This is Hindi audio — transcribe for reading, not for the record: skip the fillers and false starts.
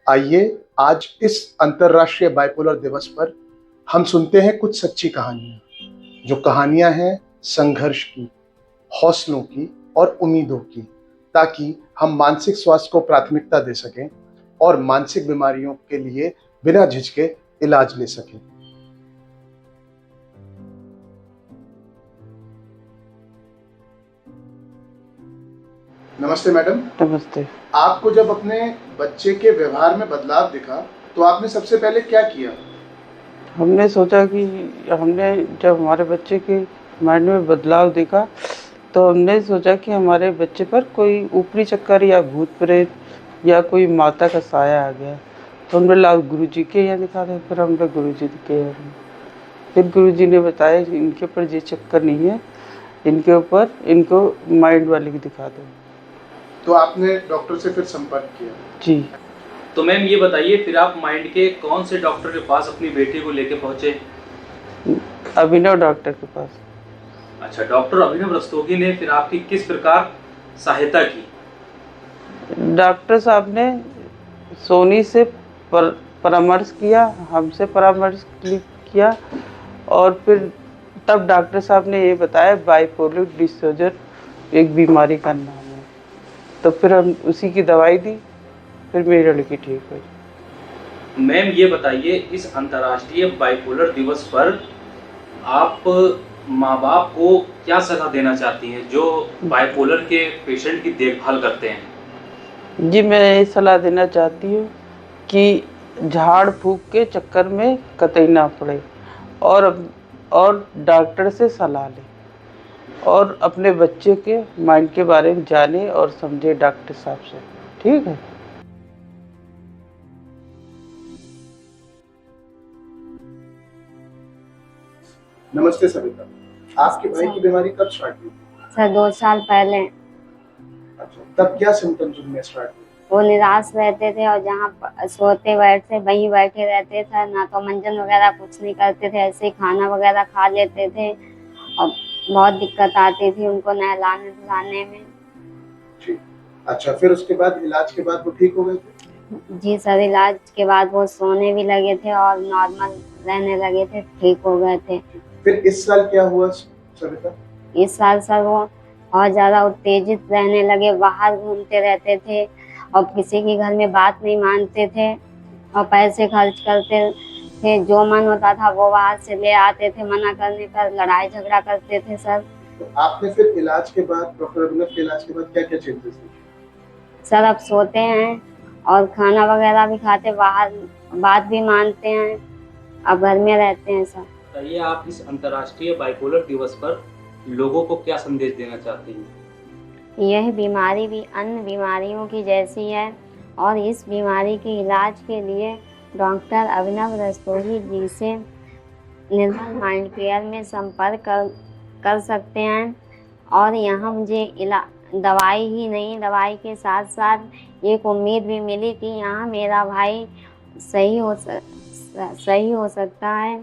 आइए आज इस अंतर्राष्ट्रीय बाइपोलर दिवस पर हम सुनते हैं कुछ सच्ची कहानियां, जो कहानियां हैं संघर्ष की, हौसलों की और उम्मीदों की, ताकि हम मानसिक स्वास्थ्य को प्राथमिकता दे सकें और मानसिक बीमारियों के लिए बिना झिझके इलाज ले सकें। नमस्ते मैडम। नमस्ते। आपको जब अपने बच्चे के व्यवहार में बदलाव दिखा तो आपने सबसे पहले क्या किया? हमने सोचा कि हमने जब हमारे बच्चे के माइंड में बदलाव देखा तो हमने सोचा कि हमारे बच्चे पर कोई ऊपरी चक्कर या भूत प्रेत या कोई माता का साया आ गया। तो हमने लाओ गुरुजी के यहाँ दिखा दे। फिर हमने गुरुजी के यहाँ, फिर गुरुजी ने बताया कि इनके ऊपर ये चक्कर नहीं है, इनके ऊपर इनको माइंड वाले की दिखा दो। तो आपने डॉक्टर से फिर संपर्क किया? जी। तो मैम ये बताइए, फिर आप माइंड के कौन से डॉक्टर के पास अपनी बेटी को लेके पहुंचे? अभिनव डॉक्टर के पास। अच्छा, डॉक्टर अभिनव रस्तोगी ने फिर आपकी किस प्रकार सहायता की? डॉक्टर साहब ने सोनी से परामर्श किया, हमसे परामर्श किया और फिर तब डॉक्टर साहब ने ये बताया बाइपोलर डिसऑर्डर एक बीमारी का नाम है। तो फिर हम उसी की दवाई दी, फिर मेरी लड़की ठीक हुई। मैम ये बताइए, इस अंतर्राष्ट्रीय बाइपोलर दिवस पर आप माँ बाप को क्या सलाह देना चाहती हैं जो बाइपोलर के पेशेंट की देखभाल करते हैं? जी, मैं ये सलाह देना चाहती हूँ कि झाड़ फूक के चक्कर में कतई ना पड़े और डॉक्टर से सलाह लें और अपने बच्चे के माइंड के बारे में जाने और समझे डॉक्टर साहब से। ठीक है। नमस्ते सविता, आपके भाई की बीमारी कब स्टार्ट हुई? सर 2 साल पहले। अच्छा, तब क्या सिम्टम्स उनमें स्टार्ट हुए? वो निराश रहते थे और जहाँ सोते बैठते वहीं बैठे रहते थे, ना तो मंजन वगैरह कुछ नहीं करते थे, ऐसे ही खाना वगैरह खा लेते थे और बहुत दिक्कत आती थी उनको नहलाने धुलाने में। ठीक। अच्छा, फिर उसके बाद इलाज के बाद वो ठीक हो गए थे? जी सर, इलाज के बाद वो सोने भी लगे थे और नॉर्मल रहने लगे थे, ठीक हो गए थे। फिर इस साल क्या हुआ सविता? इस साल सर वो और ज़्यादा उत्तेजित रहने लगे, बाहर घूमते रहते थे और किसी के घर में बात नहीं मानते थे और पैसे खर्च करते थे, जो मन होता था वो बाहर से ले आते थे, मना करने पर लड़ाई झगड़ा करते थे सर। तो आपने फिर इलाज के बाद, डॉक्टर अभिनव के इलाज के बाद क्या क्या चेंजेस देखे? सर अब सोते हैं और खाना वगैरह भी खाते, बाहर बात भी मानते हैं, अब घर में रहते हैं सर। बताइए, आप इस अंतर्राष्ट्रीय बाइपोलर दिवस पर लोगों को क्या संदेश देना चाहती हैं? यह बीमारी भी अन्य बीमारियों की जैसी है और इस बीमारी के इलाज के लिए डॉक्टर अभिनव रस्तोगी जी से निर्मल माइंड केयर में संपर्क कर सकते हैं। और यहाँ मुझे दवाई ही नहीं, दवाई के साथ साथ एक उम्मीद भी मिली कि यहाँ मेरा भाई सही हो सकता है।